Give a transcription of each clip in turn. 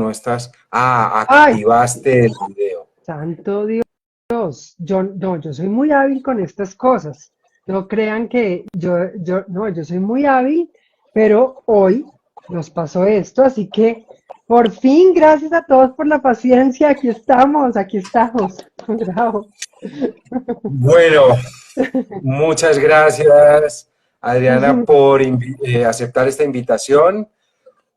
no estás. Ah, Ay, activaste el video. santo Dios, yo soy muy hábil con estas cosas. No crean que no, yo soy muy hábil, pero hoy nos pasó esto, así que por fin, gracias a todos por la paciencia, aquí estamos. Bravo. Bueno, muchas gracias, Adriana, por aceptar esta invitación.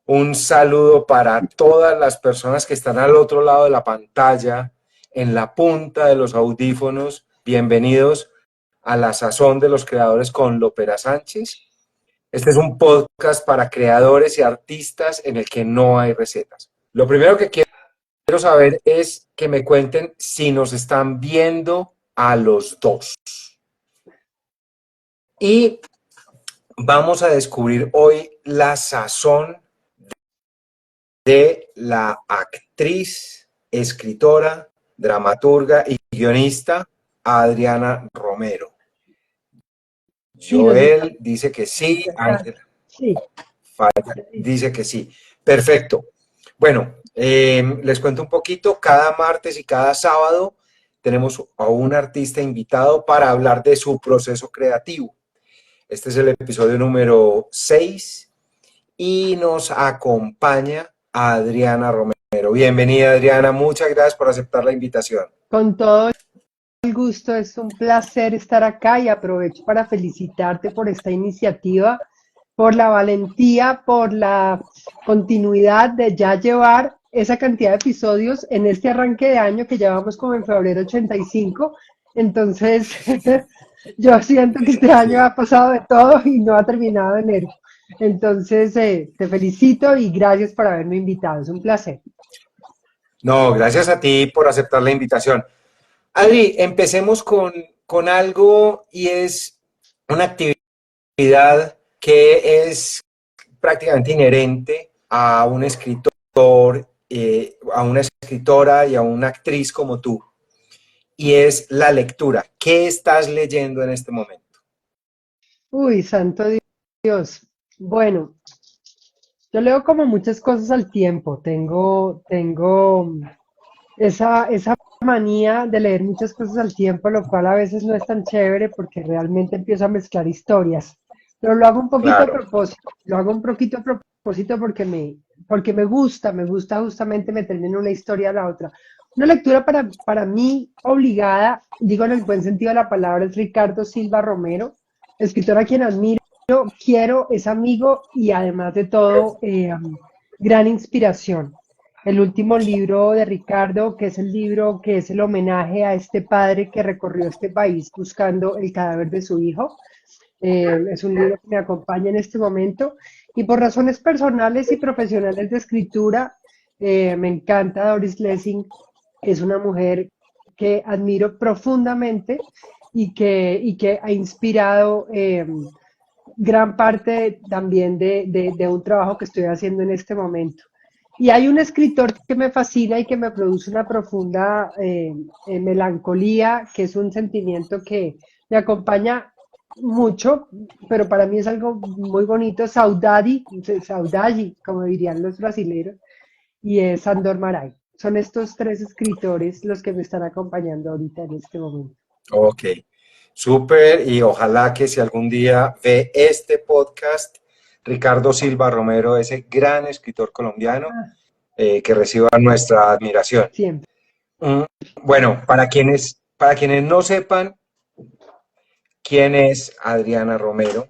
Un saludo para todas las personas que están al otro lado de la pantalla, en la punta de los audífonos. Bienvenidos a La Sazón de los Creadores con Lopera Sánchez. Este es un podcast para creadores y artistas en el que no hay recetas. Lo primero que quiero saber es que me cuenten si nos están viendo a los dos. Y vamos a descubrir hoy la sazón de la actriz, escritora, dramaturga y guionista Adriana Romero. Sí, nos está. Joel dice que sí, Ángela Sí, dice que sí. Perfecto. Bueno, les cuento un poquito. Cada martes y cada sábado tenemos a un artista invitado para hablar de su proceso creativo. Este es el episodio número 6 y nos acompaña Adriana Romero. Bienvenida, Adriana. Muchas gracias por aceptar la invitación. con todo el gusto, es un placer estar acá y aprovecho para felicitarte por esta iniciativa, por la valentía, por la continuidad de ya llevar esa cantidad de episodios en este arranque de año que llevamos como en febrero 85. Entonces, yo siento que este año Sí. ha pasado de todo y no ha terminado enero. Entonces, te felicito y gracias por haberme invitado. Es un placer. No, gracias a ti por aceptar la invitación. Adri, empecemos con algo y es una actividad que es prácticamente inherente a un escritor, a una escritora y a una actriz como tú, y es la lectura. ¿Qué estás leyendo en este momento? Uy, santo Dios. Bueno, yo leo como muchas cosas al tiempo. Tengo esa manía de leer muchas cosas al tiempo, lo cual a veces no es tan chévere porque realmente empiezo a mezclar historias. Pero lo hago un poquito a Claro. propósito. Lo hago un poquito a propósito porque me gusta justamente meterme en una historia a la otra. Una lectura para mí obligada, digo en el buen sentido de la palabra, es Ricardo Silva Romero, escritor a quien admiro, quiero, es amigo y además de todo, gran inspiración. El último libro de Ricardo, que es el libro que es el homenaje a este padre que recorrió este país buscando el cadáver de su hijo. Es un libro que me acompaña en este momento y por razones personales y profesionales de escritura, me encanta Doris Lessing. Es una mujer que admiro profundamente y que ha inspirado gran parte también de un trabajo que estoy haciendo en este momento. Y hay un escritor que me fascina y que me produce una profunda melancolía, que es un sentimiento que me acompaña mucho, pero para mí es algo muy bonito, saudade, como dirían los brasileños, y es Sandor Maray. Son estos tres escritores los que me están acompañando ahorita en este momento. Ok, súper, y ojalá que si algún día ve este podcast, Ricardo Silva Romero, ese gran escritor colombiano, Ah, que reciba nuestra admiración. siempre. Mm, Bueno, para quienes no sepan quién es Adriana Romero,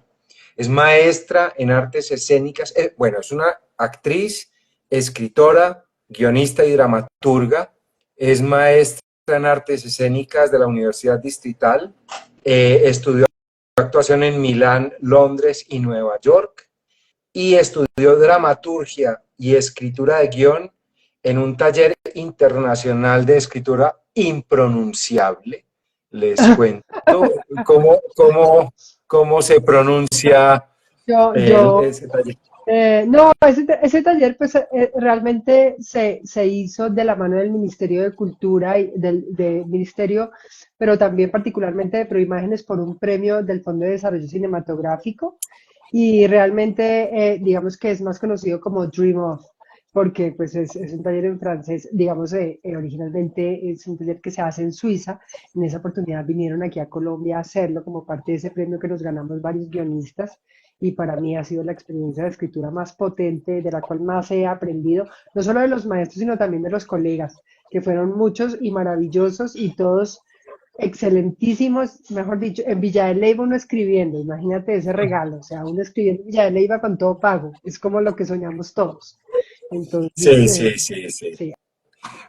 es maestra en artes escénicas, bueno, es una actriz, escritora, guionista y dramaturga, es maestra en artes escénicas de la Universidad Distrital, estudió actuación en Milán, Londres y Nueva York, y estudió dramaturgia y escritura de guión en un taller internacional de escritura impronunciable. Les cuento cómo se pronuncia Yo ese taller. no, ese taller pues realmente se hizo de la mano del Ministerio de Cultura y del Ministerio, pero también particularmente de Proimágenes por un premio del Fondo de Desarrollo Cinematográfico y realmente digamos que es más conocido como Dream Of. porque pues es un taller en francés, digamos, originalmente es un taller que se hace en Suiza. En esa oportunidad vinieron aquí a Colombia a hacerlo como parte de ese premio que nos ganamos varios guionistas y para mí ha sido la experiencia de escritura más potente, de la cual más he aprendido, no solo de los maestros, sino también de los colegas, que fueron muchos y maravillosos y todos excelentísimos, mejor dicho, en Villa de Leyva uno escribiendo, imagínate ese regalo, o sea, uno escribiendo en Villa de Leyva con todo pago, es como lo que soñamos todos. Entonces, Sí, sí, sí, sí. sí,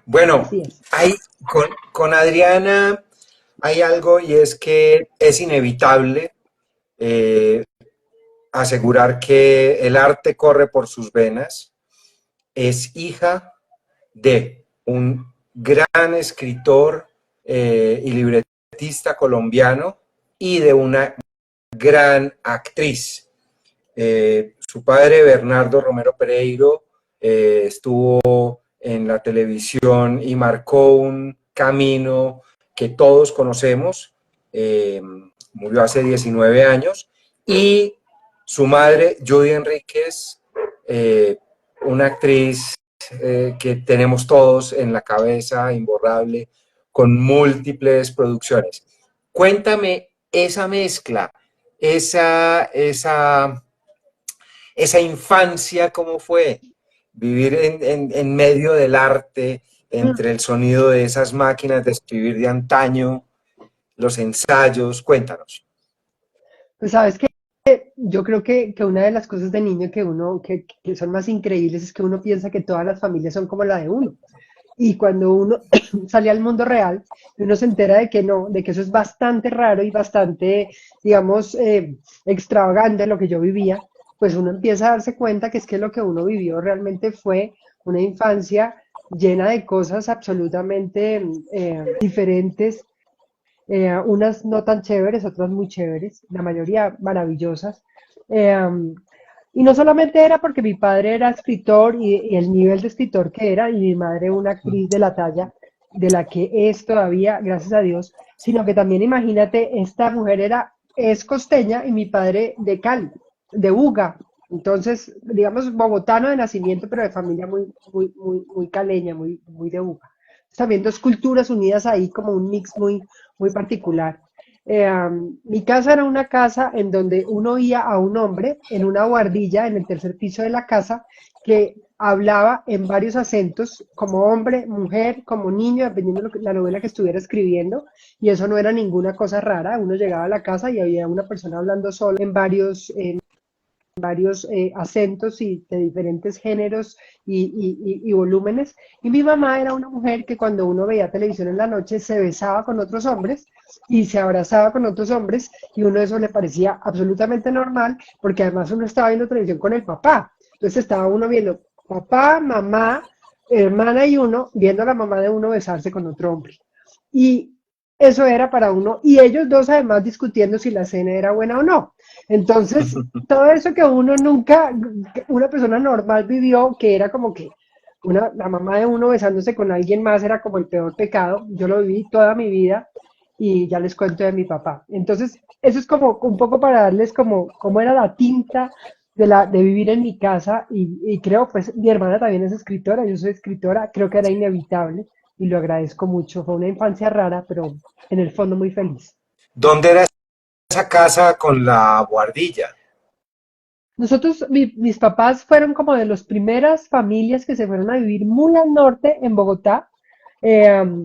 Bueno, así es. hay, con Adriana hay algo y es que es inevitable eh, asegurar que el arte corre por sus venas. Es hija de un gran escritor y libretista colombiano y de una gran actriz. Su padre, Bernardo Romero Pereiro, estuvo en la televisión y marcó un camino que todos conocemos. Murió hace 19 años. Y su madre, Judy Enríquez, eh, una actriz que tenemos todos en la cabeza, imborrable, con múltiples producciones. Cuéntame esa mezcla, esa esa infancia, ¿cómo fue? Vivir en medio del arte, entre el sonido de esas máquinas de escribir de antaño, los ensayos, cuéntanos. Pues sabes que yo creo que una de las cosas de niño que uno, que son más increíbles es que uno piensa que todas las familias son como la de uno. Y cuando uno sale al mundo real, uno se entera de que no, de que eso es bastante raro y bastante, digamos, extravagante lo que yo vivía, pues uno empieza a darse cuenta que es que lo que uno vivió realmente fue una infancia llena de cosas absolutamente diferentes, unas no tan chéveres, otras muy chéveres, la mayoría maravillosas. Eh, y no solamente era porque mi padre era escritor y el nivel de escritor que era, y mi madre una actriz de la talla de la que es todavía, gracias a Dios, sino que también imagínate, esta mujer es costeña y mi padre de Cali, de Buga. Entonces, digamos, bogotano de nacimiento, pero de familia muy caleña, muy de Buga. También dos culturas unidas ahí como un mix muy particular. Mi casa era una casa en donde uno oía a un hombre en una buhardilla en el tercer piso de la casa que hablaba en varios acentos, como hombre, mujer, como niño, dependiendo de la novela que estuviera escribiendo, y eso no era ninguna cosa rara. Uno llegaba a la casa y había una persona hablando solo varios acentos y de diferentes géneros y volúmenes. Y mi mamá era una mujer que cuando uno veía televisión en la noche se besaba con otros hombres y se abrazaba con otros hombres y uno eso le parecía absolutamente normal porque además uno estaba viendo televisión con el papá. Entonces estaba uno viendo papá, mamá, hermana y uno viendo a la mamá de uno besarse con otro hombre. Y eso era para uno, y ellos dos además discutiendo si la cena era buena o no. Entonces, todo eso que uno nunca, una persona normal vivió, que era como que la mamá de uno besándose con alguien más era como el peor pecado, yo lo viví toda mi vida y ya les cuento de mi papá. Entonces, eso es como un poco para darles como era la tinta de vivir en mi casa y creo, pues mi hermana también es escritora, yo soy escritora, creo que era inevitable y lo agradezco mucho. Fue una infancia rara, pero en el fondo muy feliz. ¿Dónde era esa casa con la buhardilla? Nosotros, mis papás fueron como de las primeras familias que se fueron a vivir muy al norte en Bogotá.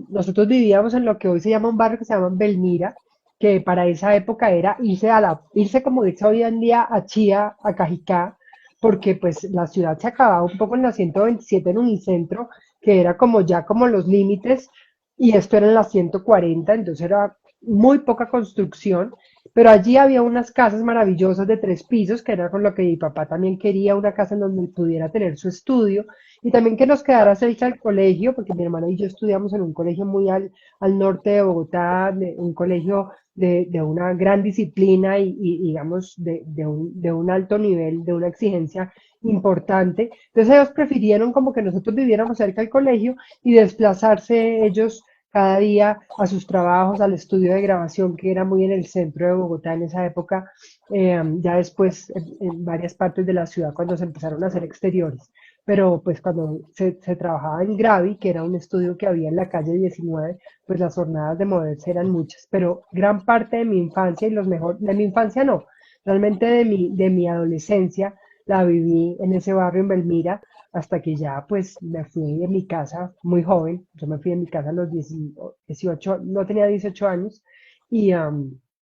Nosotros vivíamos en lo que hoy se llama un barrio que se llama Belmira, que para esa época era irse como dice hoy en día a Chía, a Cajicá, porque pues la ciudad se acababa un poco en la 127 en Unicentro, que era como ya como los límites, y esto era en la 140, entonces era muy poca construcción. Pero allí había unas casas maravillosas de 3 pisos, que era con lo que mi papá también quería, una casa en donde pudiera tener su estudio y también que nos quedara cerca del colegio, porque mi hermana y yo estudiamos en un colegio muy al norte de Bogotá, un colegio de una gran disciplina digamos, de un alto nivel, de una exigencia importante. Entonces ellos prefirieron como que nosotros viviéramos cerca del colegio y desplazarse ellos cada día a sus trabajos, al estudio de grabación que era muy en el centro de Bogotá en esa época, ya después en varias partes de la ciudad cuando se empezaron a hacer exteriores. Pero pues cuando se trabajaba en Gravi, que era un estudio que había en la calle 19, pues las jornadas de moverse eran muchas. Pero gran parte de mi infancia y los mejores, de mi infancia no, realmente de mi adolescencia la viví en ese barrio en Belmira hasta que ya pues me fui de mi casa muy joven. Yo me fui de mi casa a los 18, no tenía 18 años y,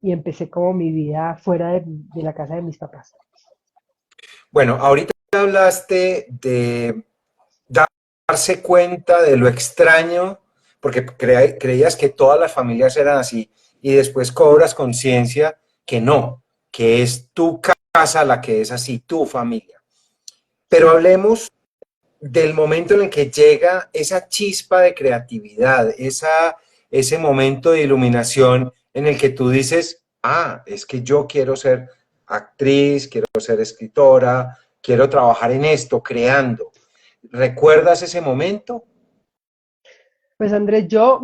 y empecé como mi vida fuera de la casa de mis papás. Bueno, ahorita hablaste de darse cuenta de lo extraño, porque creías que todas las familias eran así, y después cobras conciencia que no, que es tu casa la que es así, tu familia. Pero Sí. hablemos del momento en el que llega esa chispa de creatividad, ese momento de iluminación en el que tú dices, ah, es que yo quiero ser actriz, quiero ser escritora, quiero trabajar en esto, creando. ¿Recuerdas ese momento? Pues Andrés, yo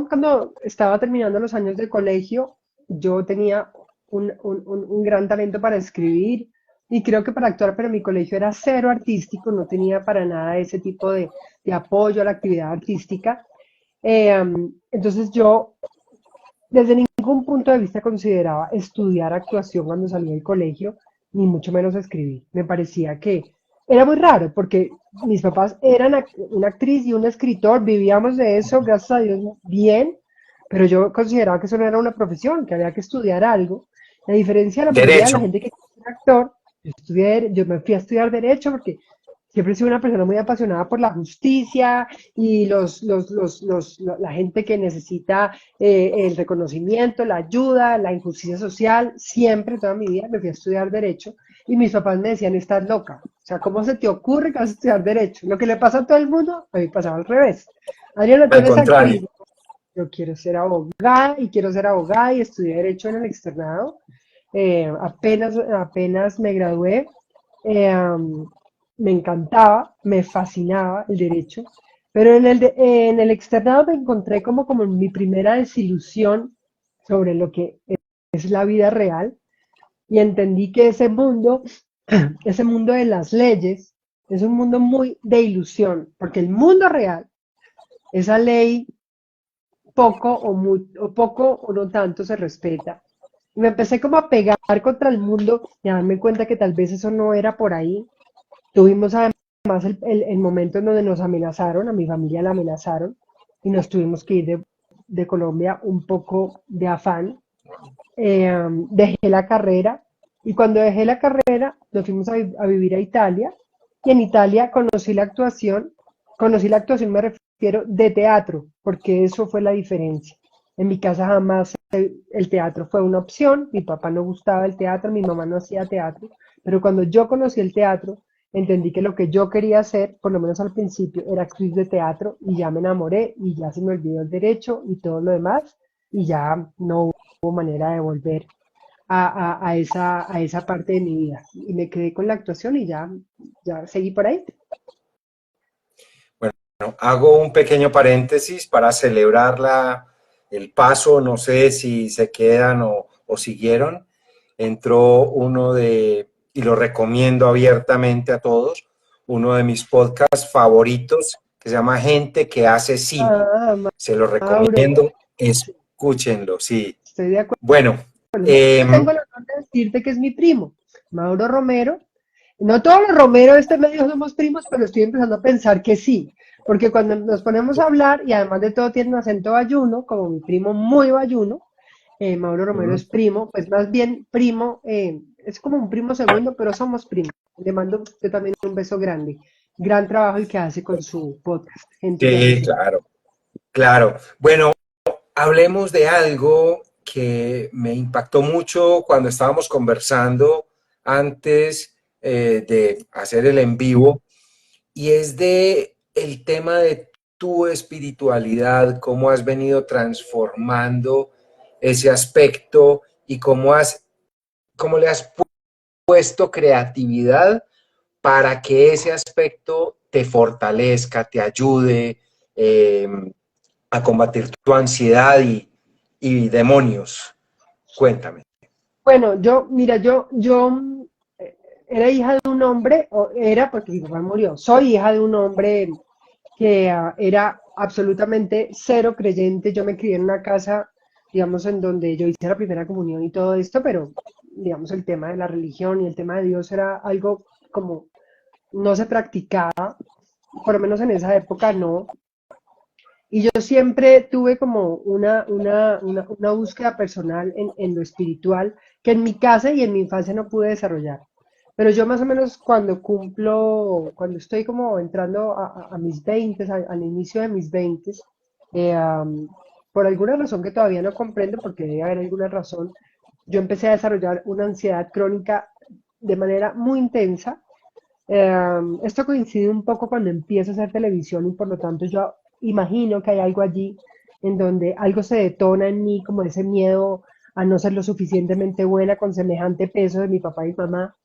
cuando estaba terminando los años de colegio, yo tenía un gran talento para escribir y creo que para actuar, pero mi colegio era cero artístico, no tenía para nada ese tipo de apoyo a la actividad artística. Entonces yo desde ningún punto de vista consideraba estudiar actuación cuando salí del colegio, ni mucho menos escribir. Me parecía que era muy raro porque mis papás eran una actriz y un escritor, vivíamos de eso, gracias a Dios, bien, pero yo consideraba que eso no era una profesión, que había que estudiar algo. A diferencia de la mayoría de la Derecho. gente que quiere ser actor, yo me fui a estudiar derecho porque siempre he sido una persona muy apasionada por la justicia y la gente que necesita el reconocimiento, la ayuda, la injusticia social. Siempre, toda mi vida, me fui a estudiar Derecho y mis papás me decían, estás loca. O sea, ¿cómo se te ocurre que vas a estudiar Derecho? Lo que le pasa a todo el mundo, a mí pasaba al revés. Adriana, tú Al eres contrario. actriz. Yo quiero ser abogada y quiero ser abogada y estudié Derecho en el externado. Apenas me gradué, me encantaba, me fascinaba el derecho, pero en el externado me encontré como mi primera desilusión sobre lo que es la vida real y entendí que ese mundo de las leyes, es un mundo muy de ilusión, porque el mundo real, esa ley poco o no tanto se respeta. Y me empecé como a pegar contra el mundo y a darme cuenta que tal vez eso no era por ahí. Tuvimos además el momento en donde nos amenazaron, a mi familia la amenazaron y nos tuvimos que ir de Colombia un poco de afán. Dejé la carrera y cuando dejé la carrera nos fuimos a vivir a Italia y en Italia conocí la actuación me refiero de teatro, porque eso fue la diferencia. En mi casa jamás el teatro fue una opción, mi papá no gustaba el teatro, mi mamá no hacía teatro, pero cuando yo conocí el teatro, entendí que lo que yo quería hacer, por lo menos al principio, era actriz de teatro y ya me enamoré y ya se me olvidó el derecho y todo lo demás y ya no hubo manera de volver a esa parte de mi vida. Y me quedé con la actuación y ya seguí por ahí. Bueno, hago un pequeño paréntesis para celebrar el paso, no sé si se quedan o siguieron. Entró y lo recomiendo abiertamente a todos, uno de mis podcasts favoritos que se llama Gente que hace cine. Ah, Se lo Mauro, recomiendo, sí, escúchenlo, sí. estoy de acuerdo. Bueno, Tengo el honor de decirte que es mi primo, Mauro Romero. No todos los Romero de este medio somos primos, pero estoy empezando a pensar que sí, porque cuando nos ponemos a hablar, y además de todo tiene un acento bayuno, como mi primo muy bayuno, Mauro Romero es primo, pues más bien primo, es como un primo segundo, pero somos primos. Le mando yo también un beso grande. Gran trabajo el que hace con su podcast, gente que hace sí, cine. claro, claro. Bueno, hablemos de algo que me impactó mucho cuando estábamos conversando antes de hacer el en vivo, y es de el tema de tu espiritualidad, cómo has venido transformando ese aspecto y cómo le has puesto creatividad para que ese aspecto te fortalezca, te ayude, eh, a combatir tu ansiedad y demonios? Cuéntame. Bueno, era hija de un hombre, o era porque mi papá murió, soy hija de un hombre que era absolutamente cero creyente. Yo me crié en una casa, digamos, en donde yo hice la primera comunión y todo esto, pero, digamos, el tema de la religión y el tema de Dios era algo como no se practicaba, por lo menos en esa época no. Y yo siempre tuve como una búsqueda personal en lo espiritual que en mi casa y en mi infancia no pude desarrollar. Pero yo más o menos cuando estoy como entrando a mis 20, al inicio de mis 20, eh, am, por alguna razón que todavía no comprendo, porque debe haber alguna razón, yo empecé a desarrollar una ansiedad crónica de manera muy intensa. Esto coincide un poco cuando empiezo a hacer televisión y por lo tanto yo imagino que hay algo allí en donde algo se detona en mí, como ese miedo a no ser lo suficientemente buena con semejante peso de mi papá y mamá.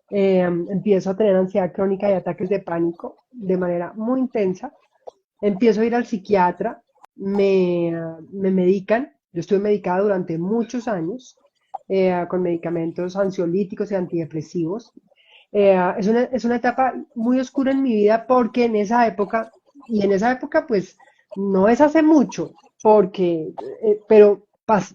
Empiezo a tener ansiedad crónica y ataques de pánico de manera muy intensa. Empiezo a ir al psiquiatra, me medican. Yo estuve medicada durante muchos años con medicamentos ansiolíticos y antidepresivos. Es una etapa muy oscura en mi vida porque en esa época, y en esa época pues no es hace mucho, pero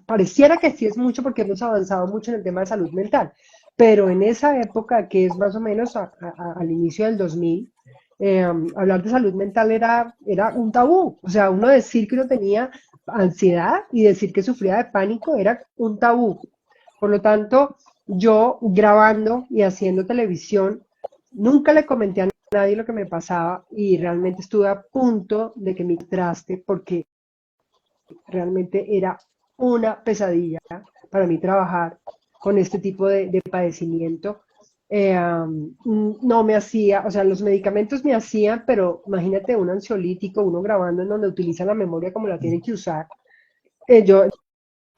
pareciera que sí es mucho porque hemos avanzado mucho en el tema de salud mental, pero en esa época, que es más o menos al inicio del 2000, hablar de salud mental era un tabú. O sea, uno decir que uno tenía ansiedad y decir que sufría de pánico era un tabú. Por lo tanto, yo grabando y haciendo televisión, nunca le comenté a nadie lo que me pasaba y realmente estuve a punto de que me traste porque realmente era una pesadilla para mí trabajar con este tipo de padecimiento. No me hacía, o sea, los medicamentos me hacían, pero imagínate un ansiolítico, uno grabando en donde utiliza la memoria como la tiene que usar. Yo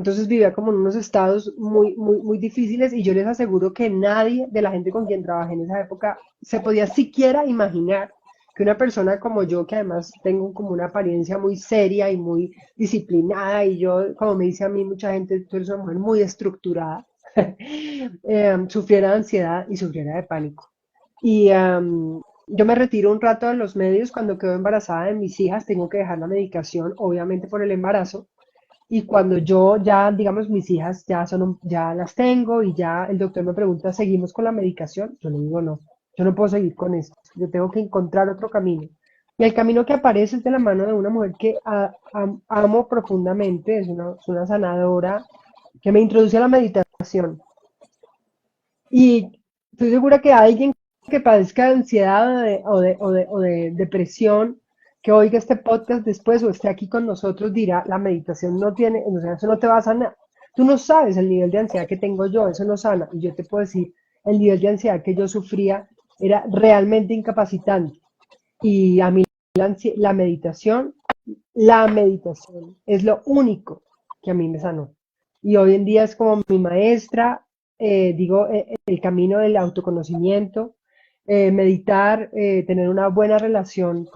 entonces vivía como en unos estados muy, muy, muy difíciles y yo les aseguro que nadie de la gente con quien trabajé en esa época se podía siquiera imaginar que una persona como yo, que además tengo como una apariencia muy seria y muy disciplinada, y yo, como me dice a mí mucha gente, tú eres una mujer muy estructurada, sufriera de ansiedad y sufriera de pánico. Y yo me retiro un rato de los medios cuando quedo embarazada de mis hijas, tengo que dejar la medicación, obviamente por el embarazo, y cuando yo ya, digamos, mis hijas ya las tengo y ya el doctor me pregunta, ¿seguimos con la medicación? Yo le digo, no, yo no puedo seguir con esto, yo tengo que encontrar otro camino. Y el camino que aparece es de la mano de una mujer que amo profundamente, es una sanadora que me introduce a la meditación. Y estoy segura que alguien que padezca de ansiedad o de depresión, que oiga este podcast después o esté aquí con nosotros, dirá, la meditación no tiene, o sea, eso no te va a sanar. Tú no sabes el nivel de ansiedad que tengo yo, eso no sana. Y yo te puedo decir, el nivel de ansiedad que yo sufría era realmente incapacitante. Y a mí la meditación es lo único que a mí me sanó. Y hoy en día es como mi maestra, digo, el camino del autoconocimiento, meditar, tener una buena relación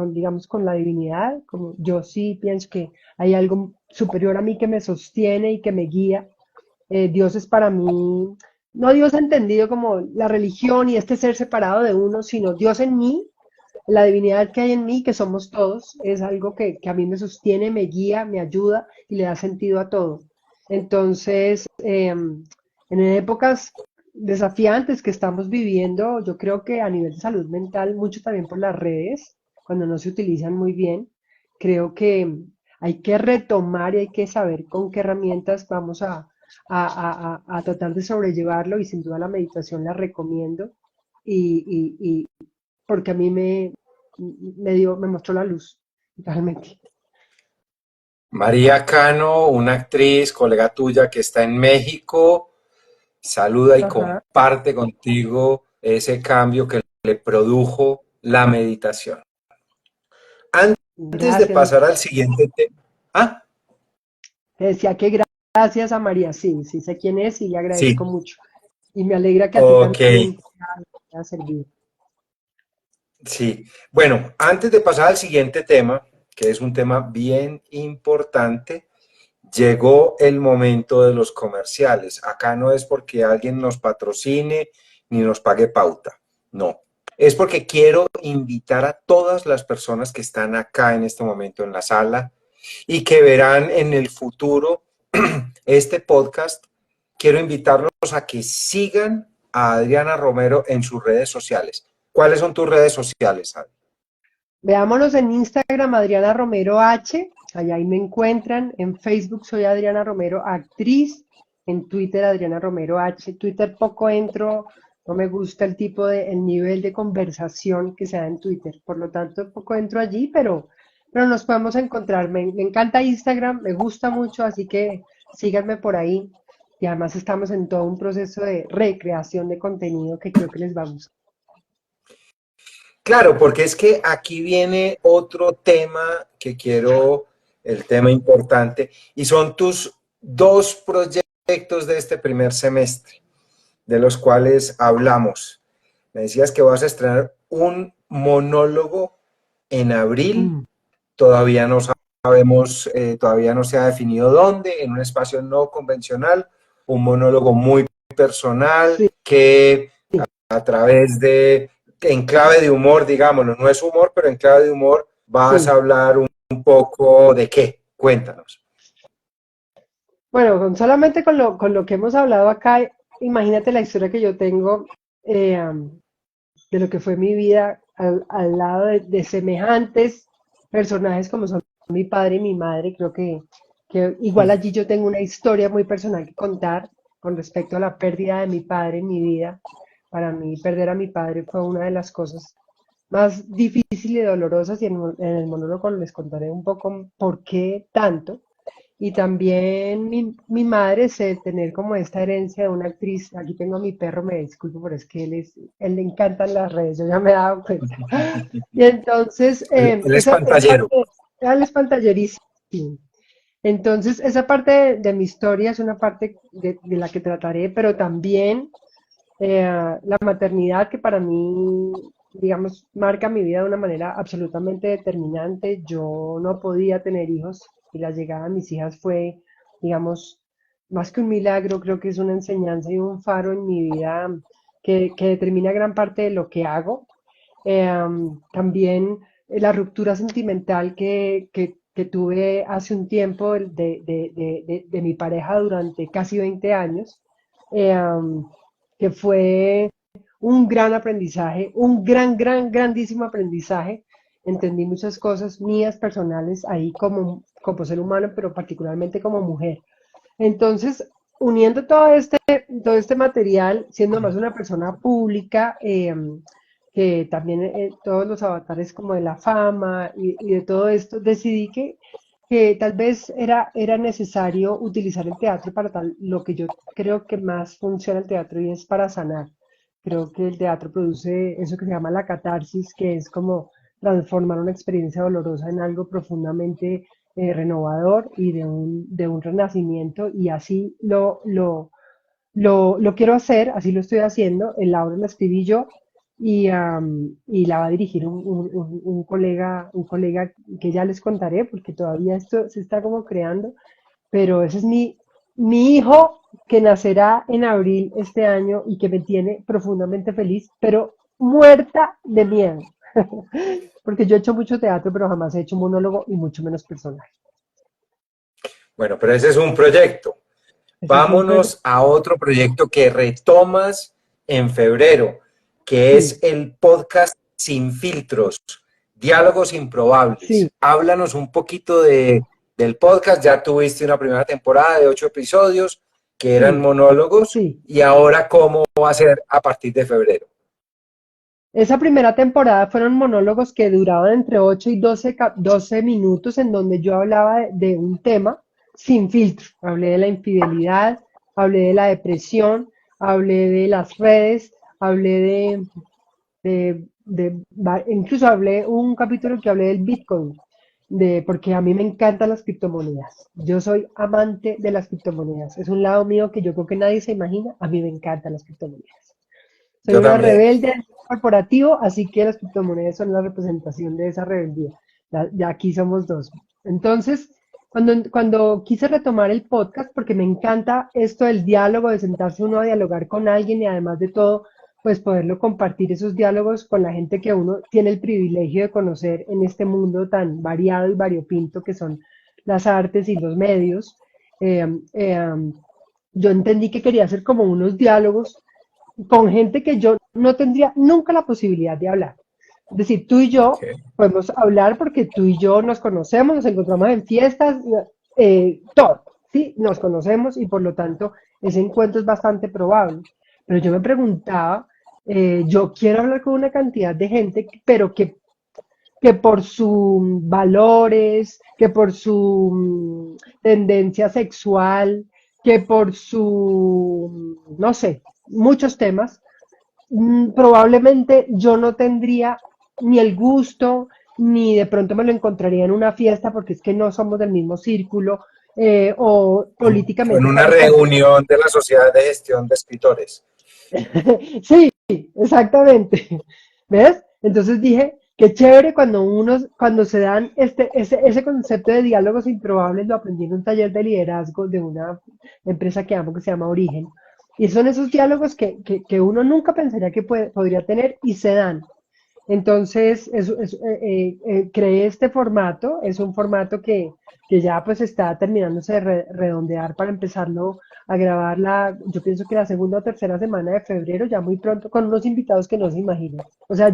digamos, con la divinidad. Como yo sí pienso que hay algo superior a mí que me sostiene y que me guía. Dios es para mí, no Dios entendido como la religión y este ser separado de uno, sino Dios en mí, la divinidad que hay en mí, que somos todos, es algo que a mí me sostiene, me guía, me ayuda y le da sentido a todo. Entonces, en épocas desafiantes que estamos viviendo, yo creo que a nivel de salud mental, mucho también por las redes, cuando no se utilizan muy bien, creo que hay que retomar y hay que saber con qué herramientas vamos a tratar de sobrellevarlo, y sin duda la meditación la recomiendo y porque a mí me mostró la luz, realmente. María Cano, una actriz, colega tuya que está en México, saluda y Ajá, comparte contigo ese cambio que le produjo la meditación. Antes de gracias. pasar al siguiente tema. Ah, Te decía que gracias a María, sí, sí sé quién es y le agradezco sí, mucho. Y me alegra que a ti ok, también te haya servido. sí. Bueno, antes de pasar al siguiente tema, que es un tema bien importante. Llegó el momento de los comerciales. Acá no es porque alguien nos patrocine ni nos pague pauta. No. Es porque quiero invitar a todas las personas que están acá en este momento en la sala y que verán en el futuro este podcast. Quiero invitarlos a que sigan a Adriana Romero en sus redes sociales. ¿Cuáles son tus redes sociales, Adri? Veámonos en Instagram, Adriana Romero H, allá ahí me encuentran. En Facebook soy Adriana Romero Actriz. En Twitter, Adriana Romero H. Twitter poco entro, no me gusta el nivel de conversación que se da en Twitter. Por lo tanto, poco entro allí, pero nos podemos encontrar. Me encanta Instagram, me gusta mucho, así que síganme por ahí. Y además estamos en todo un proceso de recreación de contenido que creo que les va a gustar. Claro, porque es que aquí viene otro tema que quiero, el tema importante, y son tus dos proyectos de este primer semestre, de los cuales hablamos. Me decías que vas a estrenar un monólogo en abril, Mm, todavía no sabemos, todavía no se ha definido dónde, en un espacio no convencional, un monólogo muy personal sí, que a través de, en clave de humor, digámoslo, no es humor, pero en clave de humor vas a sí. hablar un poco de qué. Cuéntanos. Bueno, solamente con lo que hemos hablado acá, imagínate la historia que yo tengo de lo que fue mi vida al lado de semejantes personajes como son mi padre y mi madre. Creo que igual allí yo tengo una historia muy personal que contar con respecto a la pérdida de mi padre en mi vida. Para mí, perder a mi padre fue una de las cosas más difíciles y dolorosas y en el monólogo les contaré un poco por qué tanto. Y también mi madre sé tener como esta herencia de una actriz. Aquí tengo a mi perro, me disculpo, pero es que él le encantan las redes, yo ya me he dado cuenta. Y entonces, Él es esa pantallero. parte, él es pantallerísimo. Entonces, esa parte de mi historia es una parte de la que trataré, pero también la maternidad que para mí, digamos, marca mi vida de una manera absolutamente determinante. Yo no podía tener hijos y la llegada de mis hijas fue, digamos, más que un milagro, creo que es una enseñanza y un faro en mi vida que determina gran parte de lo que hago. También la ruptura sentimental que tuve hace un tiempo de mi pareja durante casi 20 años. eh, que fue un gran aprendizaje, un grandísimo aprendizaje. Entendí muchas cosas mías personales ahí como ser humano, pero particularmente como mujer. Entonces, uniendo todo este material, siendo más una persona pública, que también todos los avatares como de la fama y de todo esto, decidí que tal vez era necesario utilizar el teatro para lo que yo creo que más funciona el teatro y es para sanar. Creo que el teatro produce eso que se llama la catarsis, que es como transformar una experiencia dolorosa en algo profundamente renovador y de un renacimiento, y así lo quiero hacer, así lo estoy haciendo. La obra la escribí yo y la va a dirigir un colega que ya les contaré porque todavía esto se está como creando, pero ese es mi hijo que nacerá en abril este año y que me tiene profundamente feliz, pero muerta de miedo. Porque yo he hecho mucho teatro, pero jamás he hecho monólogo y mucho menos personaje. Bueno, pero ese es un proyecto. Ese es un proyecto. Vámonos a otro proyecto que retomas en febrero, que es Sí, el podcast Sin Filtros, Diálogos sí, Improbables. Háblanos un poquito del podcast. Ya tuviste una primera temporada de 8 episodios que eran sí, monólogos sí. y ahora cómo va a ser a partir de febrero. Esa primera temporada fueron monólogos que duraban entre 8 y 12 minutos en donde yo hablaba de un tema sin filtro. Hablé de la infidelidad, hablé de la depresión, hablé de las redes, hablé incluso hablé un capítulo que hablé del Bitcoin, porque a mí me encantan las criptomonedas. Yo soy amante de las criptomonedas. Es un lado mío que yo creo que nadie se imagina. A mí me encantan las criptomonedas. Soy Yo una también. rebelde corporativo, así que las criptomonedas son la representación de esa rebeldía. ya aquí somos dos. Entonces, cuando quise retomar el podcast, porque me encanta esto del diálogo, de sentarse uno a dialogar con alguien y además de todo, pues poderlo compartir esos diálogos con la gente que uno tiene el privilegio de conocer en este mundo tan variado y variopinto que son las artes y los medios. eh, eh, yo entendí que quería hacer como unos diálogos con gente que yo no tendría nunca la posibilidad de hablar. Es decir, tú y yo Ok. podemos hablar porque tú y yo nos conocemos, nos encontramos en fiestas, todo, ¿sí? Nos conocemos y por lo tanto ese encuentro es bastante probable. Pero yo me preguntaba, yo quiero hablar con una cantidad de gente, pero que por sus valores, que por su tendencia sexual, que por su, no sé, muchos temas, probablemente yo no tendría ni el gusto, ni de pronto me lo encontraría en una fiesta porque es que no somos del mismo círculo, o En políticamente una estamos completamente... reunión de la Sociedad de Gestión de Escritores. Sí, exactamente. ¿Ves? Entonces dije, qué chévere cuando se dan ese concepto de diálogos improbables, lo aprendí en un taller de liderazgo de una empresa que amo que se llama Origen. Y son esos diálogos que uno nunca pensaría que podría tener y se dan. Entonces, creé este formato, es un formato que ya pues está terminándose de redondear para empezarlo a grabar yo pienso que la segunda o tercera semana de febrero, ya muy pronto, con unos invitados que no se imaginan. O sea,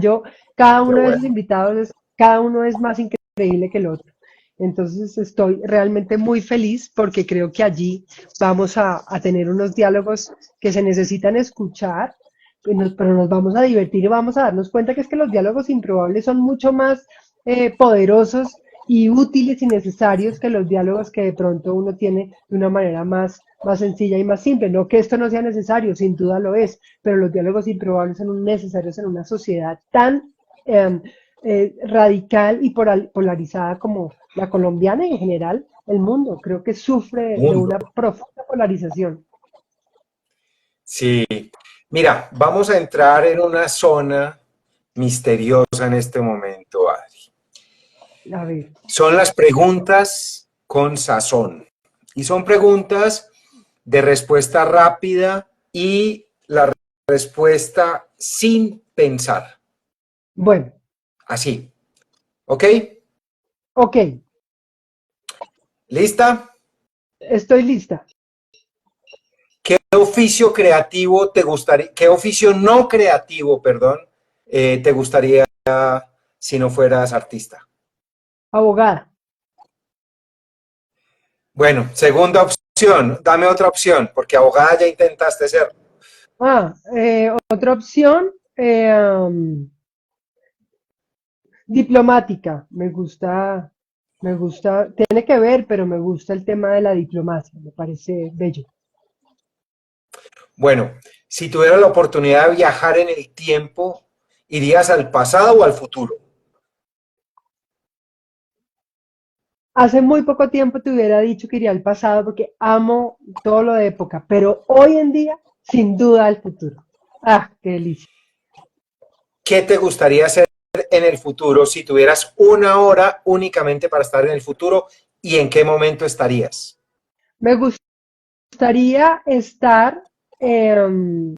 cada Qué uno de esos bueno. invitados, cada uno es más increíble que el otro. Entonces estoy realmente muy feliz porque creo que allí vamos a tener unos diálogos que se necesitan escuchar, pero nos vamos a divertir y vamos a darnos cuenta que es que los diálogos improbables son mucho más poderosos y útiles y necesarios que los diálogos que de pronto uno tiene de una manera más sencilla y más simple. No que esto no sea necesario, sin duda lo es, pero los diálogos improbables son necesarios en una sociedad tan eh, radical y polarizada como la colombiana y en general el mundo. Creo que sufre de Mundo. una profunda polarización. Sí. Mira, vamos a entrar en una zona misteriosa en este momento, Adri. A ver, Son las preguntas con sazón. Y son preguntas de respuesta rápida y la respuesta sin pensar. bueno, Así. ¿Ok? ok, ¿Lista? estoy lista. ¿Qué oficio creativo te gustaría, qué oficio no creativo, perdón, te gustaría si no fueras artista? Abogada. Bueno, segunda opción, dame otra opción, porque abogada ya intentaste ser. Otra opción, diplomática. Tiene que ver, pero me gusta el tema de la diplomacia, me parece bello. Bueno, si tuvieras la oportunidad de viajar en el tiempo, ¿irías al pasado o al futuro? Hace muy poco tiempo te hubiera dicho que iría al pasado porque amo todo lo de época, pero hoy en día, sin duda, al futuro. Ah, qué delicia. ¿Qué te gustaría hacer en el futuro si tuvieras una hora únicamente para estar en el futuro y en qué momento estarías? Me gustaría estar en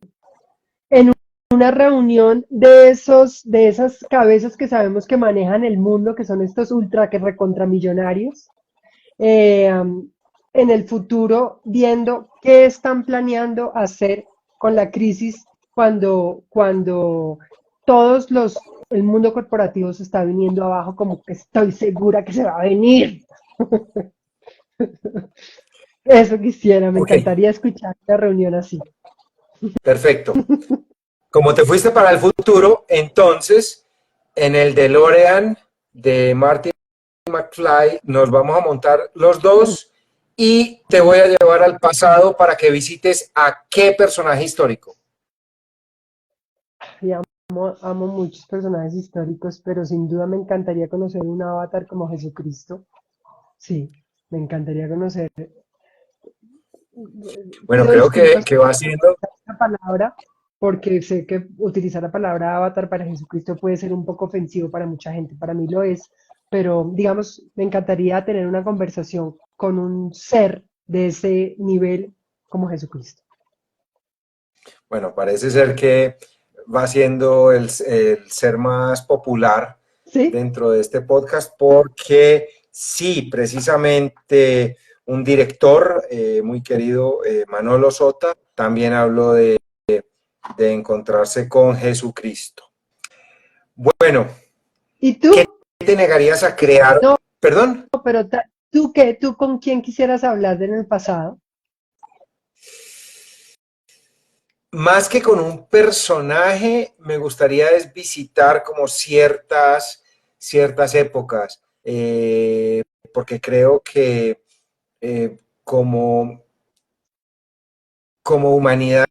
una reunión de esas cabezas que sabemos que manejan el mundo, que son estos ultra que recontramillonarios, eh, en el futuro, viendo qué están planeando hacer con la crisis cuando el mundo corporativo se está viniendo abajo, como que estoy segura que se va a venir. Eso quisiera, me Ok, encantaría escuchar una reunión así. perfecto. Como te fuiste para el futuro, entonces en el DeLorean de Martin McFly nos vamos a montar los dos y te voy a llevar al pasado para que visites a qué personaje histórico. Y amo muchos personajes históricos, pero sin duda me encantaría conocer un avatar como Jesucristo. Sí, me encantaría conocer. Bueno, Pido creo disculpas que va siendo, por la palabra, porque sé que utilizar la palabra avatar para Jesucristo puede ser un poco ofensivo para mucha gente. Para mí lo es, pero digamos, me encantaría tener una conversación con un ser de ese nivel como Jesucristo. Bueno, parece ser que va siendo el ser más popular ¿Sí? dentro de este podcast porque sí, precisamente un director muy querido, Manolo Sota, también habló de encontrarse con Jesucristo. Bueno, ¿Y ¿qué tú? te negarías a crear? No, ¿Perdón? pero ¿tú qué? ¿Tú con quién quisieras hablar en el pasado? Más que con un personaje, me gustaría es visitar como ciertas épocas, porque creo que como, como humanidad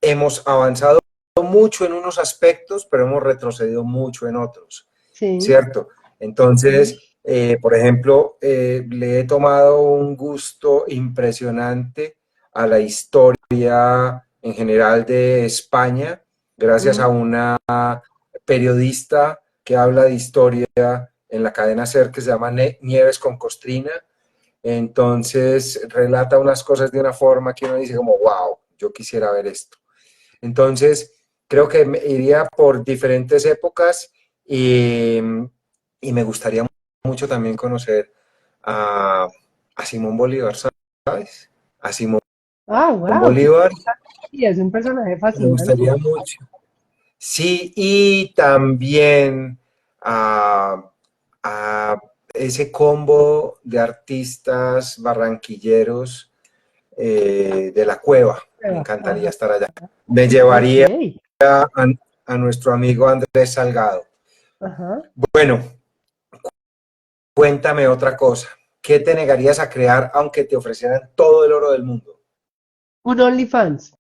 hemos avanzado mucho en unos aspectos, pero hemos retrocedido mucho en otros, Sí. ¿cierto? Entonces, por ejemplo, le he tomado un gusto impresionante a la historia en general de España, gracias a Ujú. una periodista que habla de historia en la cadena SER que se llama Nieves con Costrina. Entonces relata unas cosas de una forma que uno dice como, wow, yo quisiera ver esto. Entonces, creo que me iría por diferentes épocas y me gustaría mucho también conocer a, a Simón Bolívar, ¿sabes? A Simón Ah, wow, qué Bolívar interesante. Sí, es un personaje me fascinante. gustaría mucho. Sí, y también a ese combo de artistas barranquilleros de la cueva. Me encantaría Ajá, estar allá. Me ok, llevaría a, a nuestro amigo Andrés Salgado. ajá. Bueno, cuéntame otra cosa. ¿Qué te negarías a crear aunque te ofrecieran todo el oro del mundo? Un OnlyFans.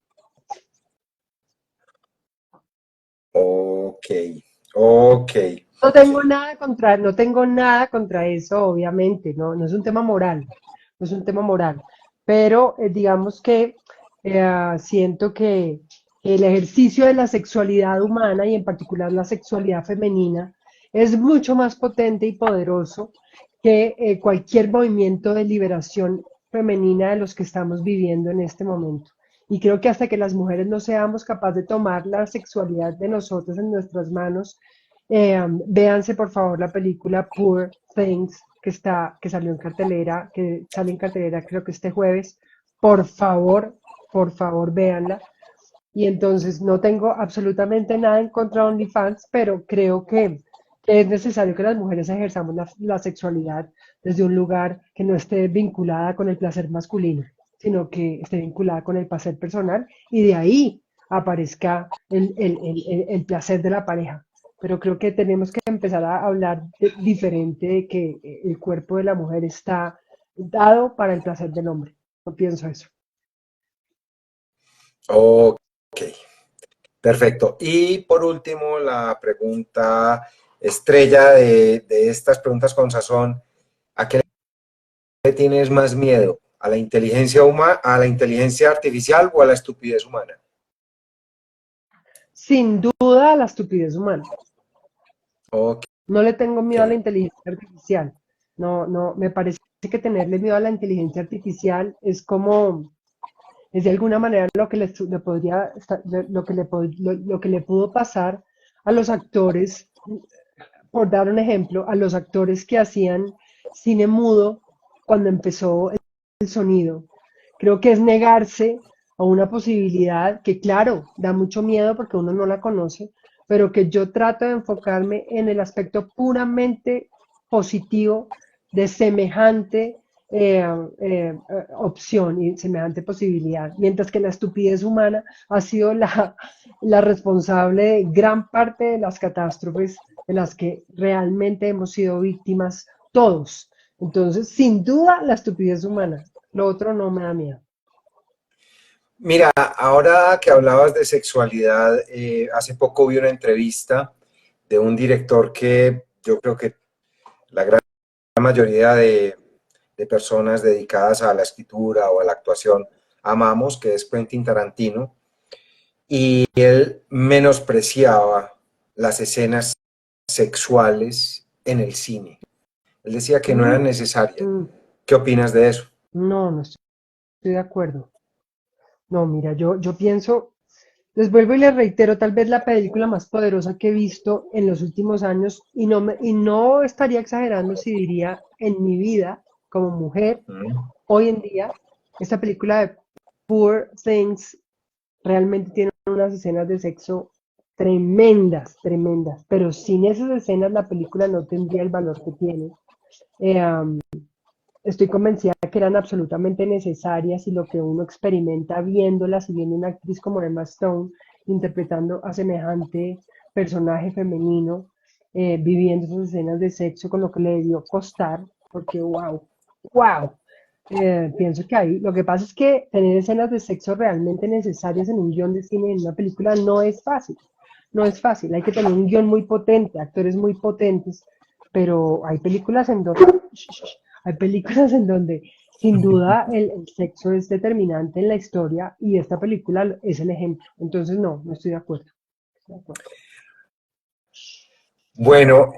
Ok, ok, No ok. tengo nada contra, no tengo nada contra eso, obviamente, no es un tema moral, no es un tema moral, pero digamos que siento que el ejercicio de la sexualidad humana y en particular la sexualidad femenina es mucho más potente y poderoso que cualquier movimiento de liberación femenina de los que estamos viviendo en este momento. Y creo que hasta que las mujeres no seamos capaces de tomar la sexualidad de nosotros en nuestras manos, véanse por favor la película Poor Things que salió en cartelera, que sale en cartelera creo que este jueves. Por por favor, véanla. Y entonces no tengo absolutamente nada en contra de OnlyFans, pero creo que es necesario que las mujeres ejerzamos la sexualidad desde un lugar que no esté vinculada con el placer masculino, sino que esté vinculada con el placer personal y de ahí aparezca el placer de la pareja. Pero creo que tenemos que empezar a hablar diferente de que el cuerpo de la mujer está dado para el placer del hombre. No pienso eso. Ok, perfecto. Y por último, la pregunta estrella de estas preguntas con sazón. ¿A qué le tienes más miedo? ¿A la inteligencia humana, a la inteligencia artificial o a la estupidez humana? Sin duda, la estupidez humana. Ok, No le tengo miedo a la inteligencia artificial. No, me parece que tenerle miedo a la inteligencia artificial es como, es de alguna manera lo que le podría, lo que lo que le pudo pasar a los actores, por dar un ejemplo, a los actores que hacían cine mudo cuando empezó el sonido. Creo que es negarse a una posibilidad que, claro, da mucho miedo porque uno no la conoce, pero que yo trato de enfocarme en el aspecto puramente positivo de semejante opción y semejante posibilidad, mientras que la estupidez humana ha sido la responsable de gran parte de las catástrofes de las que realmente hemos sido víctimas todos. Entonces, sin duda, la estupidez humana. Lo otro no me da miedo. mira, ahora que hablabas de sexualidad, hace poco vi una entrevista de un director que yo creo que la gran mayoría de personas dedicadas a la escritura o a la actuación amamos, que es Quentin Tarantino, y él menospreciaba las escenas sexuales en el cine. Él decía que no Mm, eran necesarias. mm, ¿Qué opinas de eso? no, no estoy de acuerdo. No, mira, yo pienso, les vuelvo y les reitero, tal vez la película más poderosa que he visto en los últimos años, y no estaría exagerando si diría en mi vida como mujer, Mm. hoy en día, esta película de Poor Things realmente tiene unas escenas de sexo tremendas, tremendas, pero sin esas escenas la película no tendría el valor que tiene. Eh, um, Estoy convencida que eran absolutamente necesarias y lo que uno experimenta viéndolas y viendo una actriz como Emma Stone interpretando a semejante personaje femenino, viviendo esas escenas de sexo con lo que le debió costar, porque wow, wow. Pienso que ahí, lo que pasa es que tener escenas de sexo realmente necesarias en un guión de cine, en una película, no es fácil. No es fácil, hay que tener un guión muy potente, actores muy potentes, pero hay películas en donde hay películas en donde sin duda el sexo es determinante en la historia y esta película es el ejemplo. Entonces no, no estoy de acuerdo. De acuerdo. Bueno,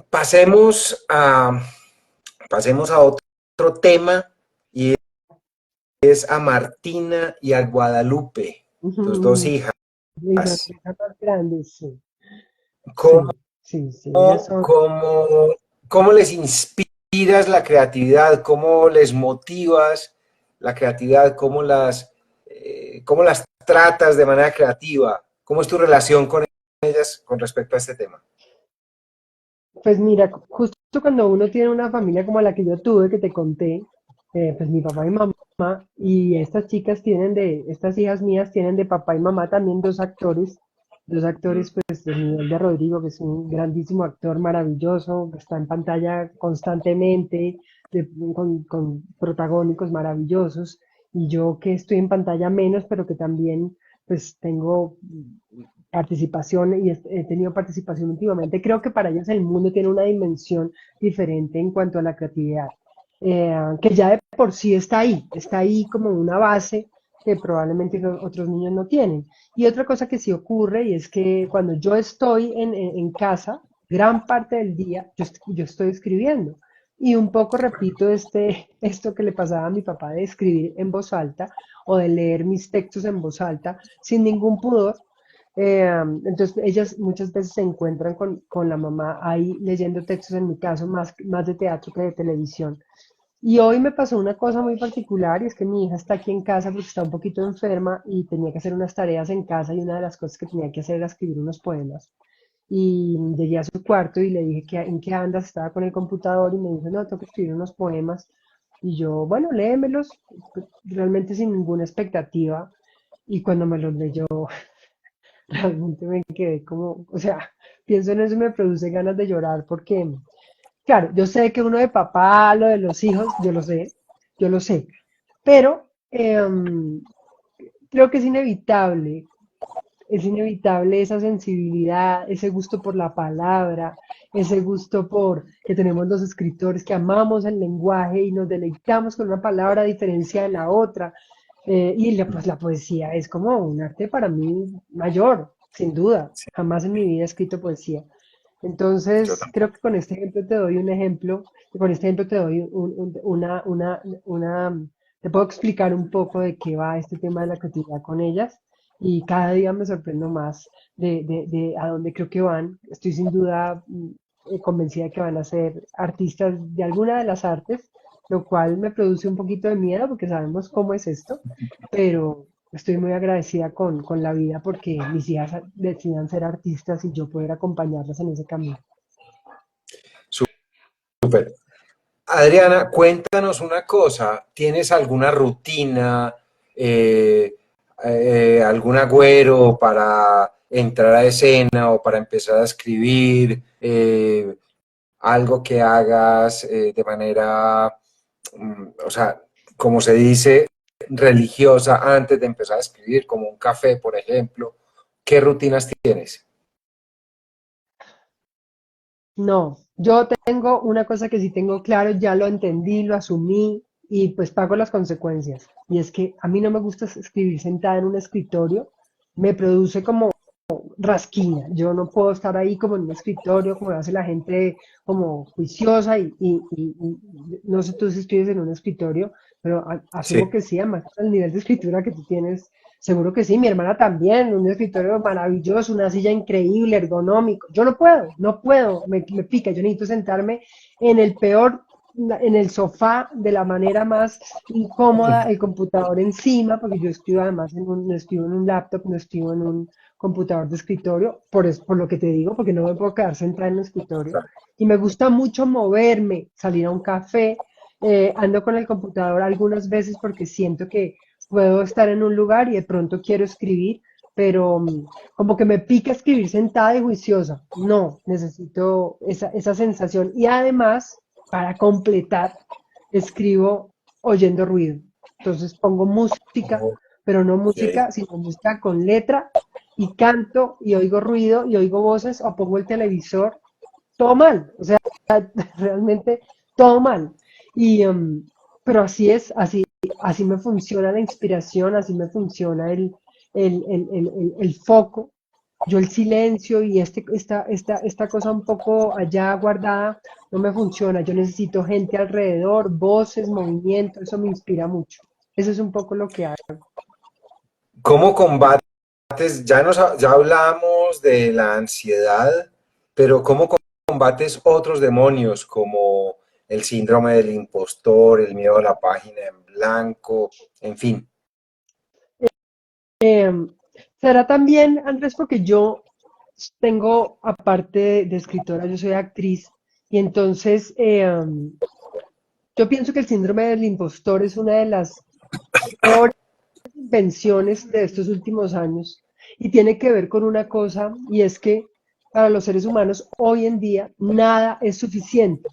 pasemos a otro tema y es a Martina y a Guadalupe, tus dos hijas. Mis hijas más grandes, sí, ¿Cómo, sí, sí, sí, ellas son, cómo, cómo les inspiras la creatividad? ¿Cómo les motivas la creatividad? Cómo las tratas de manera creativa? ¿Cómo es tu relación con ellas con respecto a este tema? pues mira, justo cuando uno tiene una familia como la que yo tuve, que te conté, pues mi papá y mamá, y estas chicas tienen estas hijas mías tienen de papá y mamá también dos Mm. actores pues del nivel de Rodrigo, que es un grandísimo actor maravilloso, que está en pantalla constantemente, con protagónicos maravillosos, y yo que estoy en pantalla menos, pero que también pues tengo participación y he tenido participación últimamente. Creo que para ellos el mundo tiene una dimensión diferente en cuanto a la creatividad, que ya de por sí está ahí como una base que probablemente otros niños no tienen. Y otra cosa que sí ocurre y es que cuando yo estoy en casa, gran parte del día yo estoy escribiendo. Y un poco repito esto que le pasaba a mi papá de escribir en voz alta o de leer mis textos en voz alta sin ningún pudor. Entonces ellas muchas veces se encuentran con la mamá ahí leyendo textos, en mi caso, más de teatro que de televisión. Y hoy me pasó una cosa muy particular y es que mi hija está aquí en casa porque está un poquito enferma y tenía que hacer unas tareas en casa y una de las cosas que tenía que hacer era escribir unos poemas. Y llegué a su cuarto y le dije, ¿en qué andas? Estaba con el computador y me dijo, no, tengo que escribir unos poemas. Y yo, bueno, léemelos, realmente sin ninguna expectativa. Y cuando me los leyó, realmente me quedé como, o sea, pienso en eso y me produce ganas de llorar porque, claro, yo sé que uno de papá, lo de los hijos, yo lo sé, pero creo que es inevitable esa sensibilidad, ese gusto por la palabra, ese gusto por que tenemos los escritores que amamos el lenguaje y nos deleitamos con una palabra a diferencia de la otra. Pues la poesía es como un arte para mí mayor, sin duda. Sí, Jamás en mi vida he escrito poesía. yo Entonces, tampoco. creo que con este ejemplo te doy un ejemplo, con este ejemplo te doy te puedo explicar un poco de qué va este tema de la creatividad con ellas y cada día me sorprendo más de a dónde creo que van. Estoy sin duda convencida de que van a ser artistas de alguna de las artes, lo cual me produce un poquito de miedo porque sabemos cómo es esto, pero estoy muy agradecida con la vida porque mis hijas decidan ser artistas y yo poder acompañarlas en ese camino. Súper. Adriana, cuéntanos una cosa. ¿Tienes alguna rutina, eh, algún agüero para entrar a escena o para empezar a escribir? Algo que hagas de manera, o sea, como se dice, religiosa antes de empezar a escribir, como un café, por ejemplo. ¿Qué rutinas tienes? No, yo tengo una cosa que sí tengo claro, ya lo entendí, lo asumí y pues pago las consecuencias. Y es que a mí no me gusta escribir sentada en un escritorio, me produce como rasquiña. Yo no puedo estar ahí como en un escritorio, como hace la gente como juiciosa no sé tú si escribes en un escritorio, pero asumo Sí. que sí, además el nivel de escritura que tú tienes, seguro que sí. Mi hermana también, un escritorio maravilloso, una silla increíble, ergonómico. Yo no puedo, no puedo, me pica. Yo necesito sentarme en el peor, en el sofá de la manera más incómoda, el computador encima, porque yo escribo además no escribo en un laptop, no escribo en un computador de escritorio, por lo que te digo, porque no me puedo quedar sentada en un escritorio. Y me gusta mucho moverme, salir a un café, ando con el computador algunas veces porque siento que puedo estar en un lugar y de pronto quiero escribir, pero como que me pica escribir sentada y juiciosa. No, necesito esa sensación. Y además, para completar, escribo oyendo ruido. Entonces pongo música, pero no Ok. música, sino música con letra y canto y oigo ruido y oigo voces o pongo el televisor, todo mal, o sea, realmente todo mal. Y, pero así es, así me funciona la inspiración, así me funciona el foco. Yo el silencio y esta cosa un poco allá guardada no me funciona. Yo necesito gente alrededor, voces, movimiento, eso me inspira mucho. Eso es un poco lo que hago. ¿Cómo combates? Ya hablamos de la ansiedad, pero ¿cómo combates otros demonios como el síndrome del impostor, el miedo a la página en blanco, en fin? Eh, Será también, Andrés, porque yo tengo, aparte de escritora, yo soy actriz, y entonces yo pienso que el síndrome del impostor es una de las peores invenciones de estos últimos años y tiene que ver con una cosa, y es que para los seres humanos hoy en día nada es suficiente.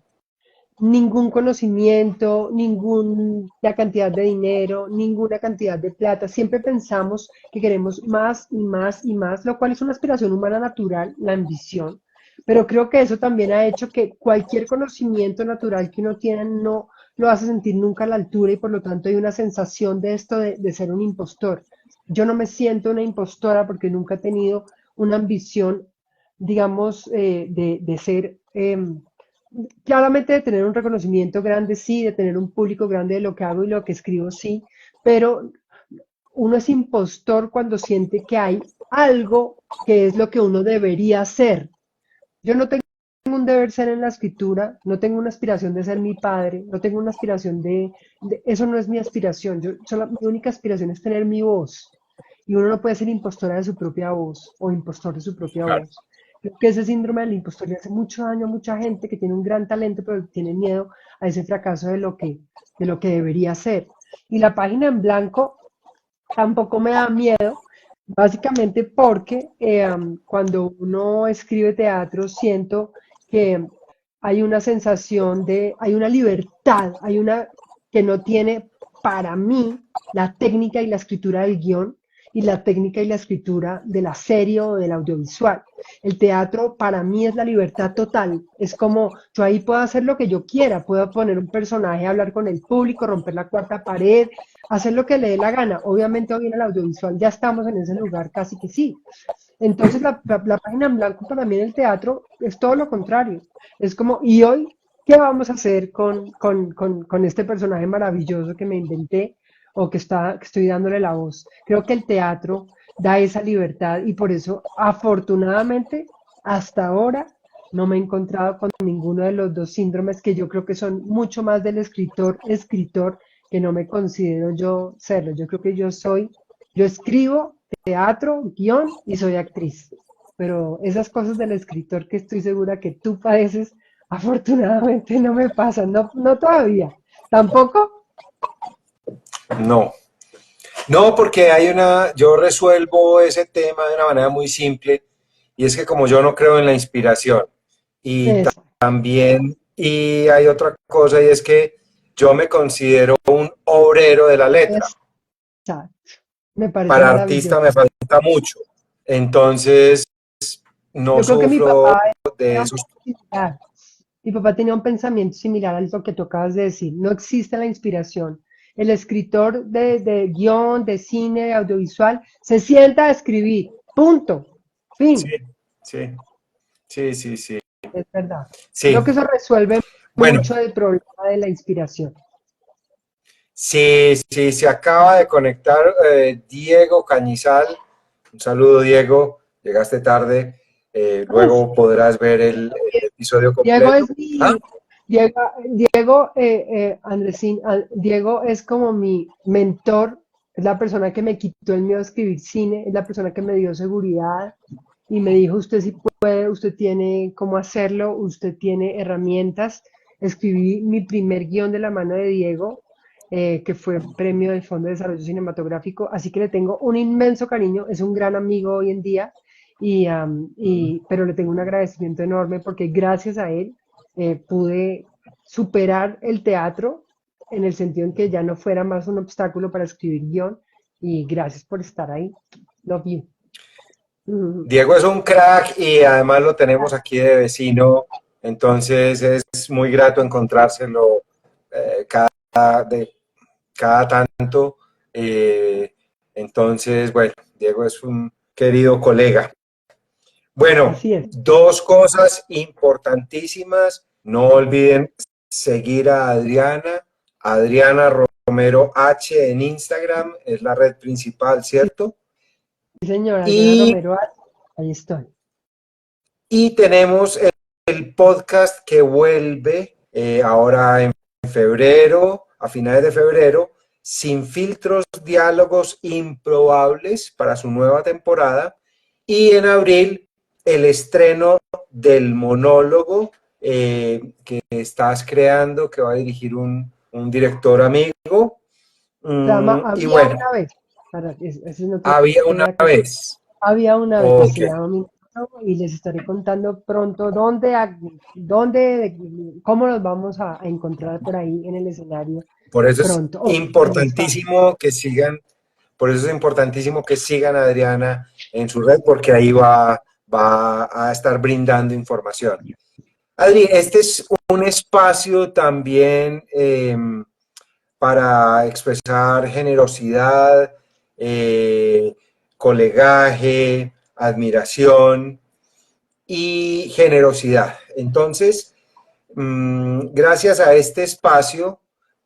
Ningún conocimiento, ninguna cantidad de dinero, ninguna cantidad de plata. Siempre pensamos que queremos más y más y más, lo cual es una aspiración humana natural, la ambición. Pero creo que eso también ha hecho que cualquier conocimiento natural que uno tiene no lo hace sentir nunca a la altura y por lo tanto hay una sensación de esto de ser un impostor. Yo no me siento una impostora porque nunca he tenido una ambición, digamos, de ser claramente de tener un reconocimiento grande, sí, de tener un público grande de lo que hago y lo que escribo, sí, pero uno es impostor cuando siente que hay algo que es lo que uno debería hacer. Yo no tengo un deber ser en la escritura, no tengo una aspiración de ser mi padre, no tengo una aspiración eso no es mi aspiración, mi única aspiración es tener mi voz. Y uno no puede ser impostora de su propia voz o impostor de su propia Claro. voz. Creo que ese síndrome del impostor le hace mucho daño a mucha gente que tiene un gran talento, pero tiene miedo a ese fracaso de lo que debería ser. Y la página en blanco tampoco me da miedo, básicamente porque cuando uno escribe teatro siento que hay una sensación hay una libertad, hay una que no tiene para mí la técnica y la escritura del guión y la técnica y la escritura de la serie o del audiovisual. El teatro para mí es la libertad total. Es como yo ahí puedo hacer lo que yo quiera, puedo poner un personaje, hablar con el público, romper la cuarta pared, hacer lo que le dé la gana. Obviamente hoy en el audiovisual ya estamos en ese lugar, casi que sí. Entonces la página en blanco para mí en el teatro es todo lo contrario. Es como, ¿y hoy qué vamos a hacer con este personaje maravilloso que me inventé o que estoy dándole la voz? Creo que el teatro da esa libertad y por eso afortunadamente hasta ahora no me he encontrado con ninguno de los dos síndromes que yo creo que son mucho más del escritor, que no me considero yo serlo. Yo creo que yo escribo teatro, guión y soy actriz. Pero esas cosas del escritor que estoy segura que tú padeces, afortunadamente no me pasan, no, no todavía. ¿Tampoco? No, no, porque yo resuelvo ese tema de una manera muy simple y es que como yo no creo en la inspiración y Exacto. también, y hay otra cosa y es que yo me considero un obrero de la letra. Me parece Para artista maravilloso. me falta mucho, entonces no Yo creo que mi sufro papá de era un esos. poco similar. Mi papá tenía un pensamiento similar a lo que tú acabas de decir. No existe la inspiración. El escritor de guión, de cine, de audiovisual, se sienta a escribir. Punto. Sí, Fin, sí, sí, sí, sí. es verdad. Sí, Creo que eso resuelve bueno, mucho el problema de la inspiración. sí, sí, se acaba de conectar Diego Cañizal. Un saludo, Diego. Llegaste tarde. Ah, Luego podrás ver el episodio Diego completo. es Ah, mi, Diego, Diego, Andresín, Diego es como mi mentor, es la persona que me quitó el miedo a escribir cine, es la persona que me dio seguridad y me dijo, usted sí puede, usted tiene cómo hacerlo, usted tiene herramientas. Escribí mi primer guión de la mano de Diego, que fue premio del Fondo de Desarrollo Cinematográfico, así que le tengo un inmenso cariño, es un gran amigo hoy en día pero le tengo un agradecimiento enorme porque gracias a él pude superar el teatro en el sentido en que ya no fuera más un obstáculo para escribir guión y gracias por estar ahí. Love you. Mm, Diego es un crack y además lo tenemos aquí de vecino, entonces es muy grato encontrárselo de cada tanto. eh, entonces, bueno, Diego es un querido colega. Bueno, así es. dos cosas importantísimas. No olviden seguir a Adriana, Adriana Romero H en Instagram, es la red principal, Sí, ¿cierto? señora Adriana Y, Romero, ahí estoy. y tenemos el podcast que vuelve ahora en febrero, a finales de febrero, sin filtros, diálogos improbables para su nueva temporada. Y en abril, el estreno del monólogo que estás creando, que va a dirigir un director amigo. Se llama Y Había bueno, una vez. Ese no había tiene una nada que ver. vez. Había una vez, Ok, se llama mi libro, y les estaré contando pronto dónde, cómo nos vamos a encontrar por ahí en el escenario por eso es pronto, o en el espacio. importantísimo que sigan, por eso es importantísimo que sigan a Adriana en su red, porque ahí va a estar brindando información. Adri, este es un espacio también para expresar generosidad, eh, colegaje, admiración y generosidad. Entonces, gracias a este espacio,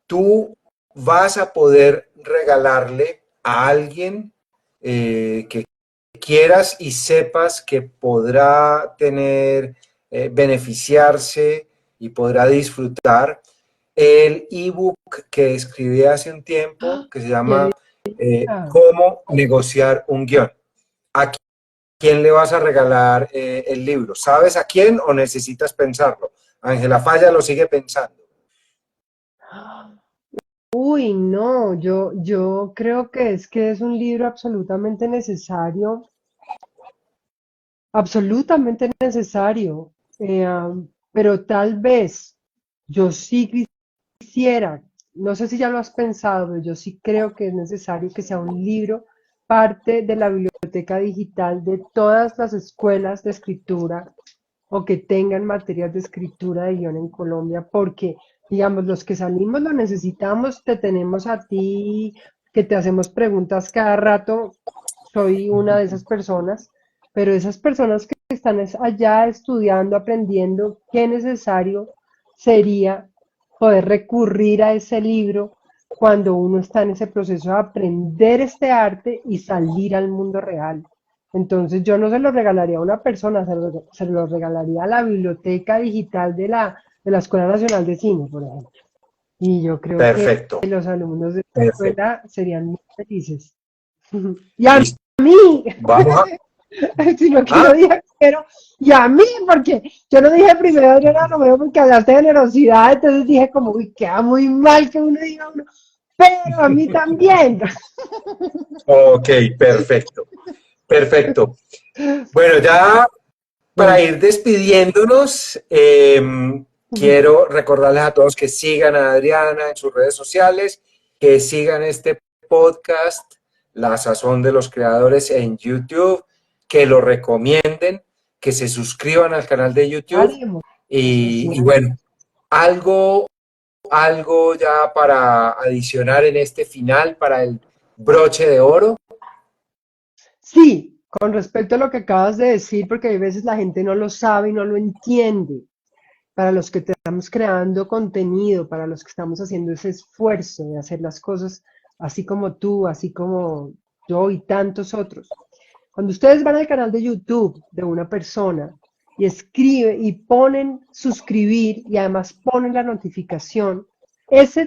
tú vas a poder regalarle a alguien que quieras y sepas que podrá tener, beneficiarse y podrá disfrutar el ebook que escribí hace un tiempo que se ¡Qué llama linda! Cómo negociar un guión. ¿A quién le vas a regalar el libro? ¿Sabes a quién o necesitas pensarlo? Ángela Falla lo sigue pensando. Uy, no, yo creo que es un libro absolutamente necesario, pero tal vez yo sí quisiera, no sé si ya lo has pensado, pero yo sí creo que es necesario que sea un libro parte de la biblioteca digital de todas las escuelas de escritura o que tengan materias de escritura de guión en Colombia, porque, digamos, los que salimos lo necesitamos, te tenemos a ti, que te hacemos preguntas cada rato, soy una de esas personas, pero esas personas que están allá estudiando, aprendiendo, qué necesario sería poder recurrir a ese libro cuando uno está en ese proceso de aprender este arte y salir al mundo real. Entonces yo no se lo regalaría a una persona, se lo regalaría a la biblioteca digital de la Escuela Nacional de Cine, por ejemplo. Y yo creo que Perfecto, los alumnos de esta perfecto. escuela serían muy felices. Y a Listo. mí, Vamos a... si no quiero Ah, dije, pero, y a mí, porque yo no dije primero Adriana Romero porque hablaste de generosidad, entonces dije como, uy, queda muy mal que uno diga uno, pero a mí también. ok, perfecto, perfecto. Bueno, ya para Bueno, ir despidiéndonos, quiero recordarles a todos que sigan a Adriana en sus redes sociales, que sigan este podcast, La Sazón de los Creadores en YouTube, que lo recomienden, que se suscriban al canal de YouTube haremos, así y es. bueno, algo, algo ya para adicionar en este final, para el broche de oro. Sí, Con respecto a lo que acabas de decir, porque a veces la gente no lo sabe y no lo entiende. Para los que estamos creando contenido, para los que estamos haciendo ese esfuerzo de hacer las cosas así como tú, así como yo y tantos otros. Cuando ustedes van al canal de YouTube de una persona y escriben y ponen suscribir y además ponen la notificación, esa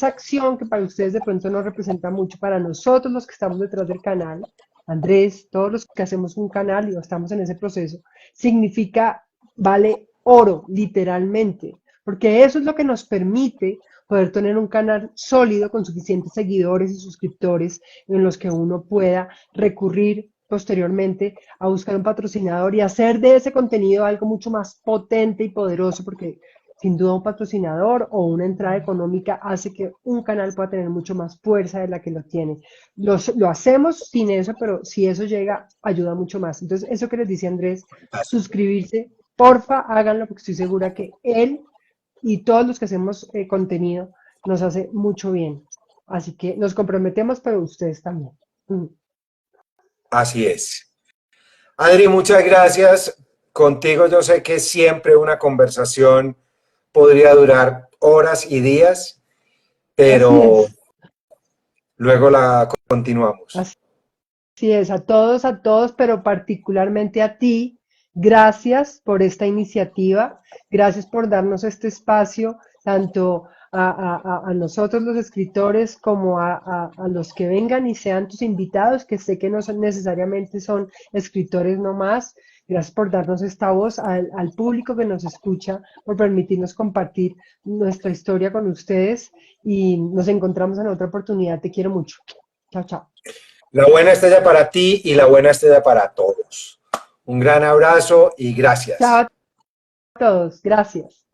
acción que para ustedes de pronto no representa mucho, para nosotros los que estamos detrás del canal, Andrés, todos los que hacemos un canal y estamos en ese proceso, significa, vale oro, literalmente, porque eso es lo que nos permite poder tener un canal sólido con suficientes seguidores y suscriptores en los que uno pueda recurrir posteriormente a buscar un patrocinador y hacer de ese contenido algo mucho más potente y poderoso, porque sin duda un patrocinador o una entrada económica hace que un canal pueda tener mucho más fuerza de la que lo tiene. Lo hacemos sin eso, pero si eso llega, ayuda mucho más. Entonces, eso que les dice Andrés, suscribirse, porfa, háganlo, porque estoy segura que él y todos los que hacemos contenido nos hace mucho bien. Así que nos comprometemos, pero ustedes también. Así es. Adri, muchas gracias. Contigo yo sé que siempre una conversación podría durar horas y días, Así pero es, luego la continuamos. así es, a todos, pero particularmente a ti. Gracias por esta iniciativa, gracias por darnos este espacio, tanto a nosotros los escritores como a los que vengan y sean tus invitados, que sé que no son necesariamente son escritores nomás. Gracias por darnos esta voz al público que nos escucha, por permitirnos compartir nuestra historia con ustedes y nos encontramos en otra oportunidad. Te quiero mucho. Chao, chao. La buena estrella para ti y la buena estrella para todos. Un gran abrazo y Chao gracias. a todos. Gracias.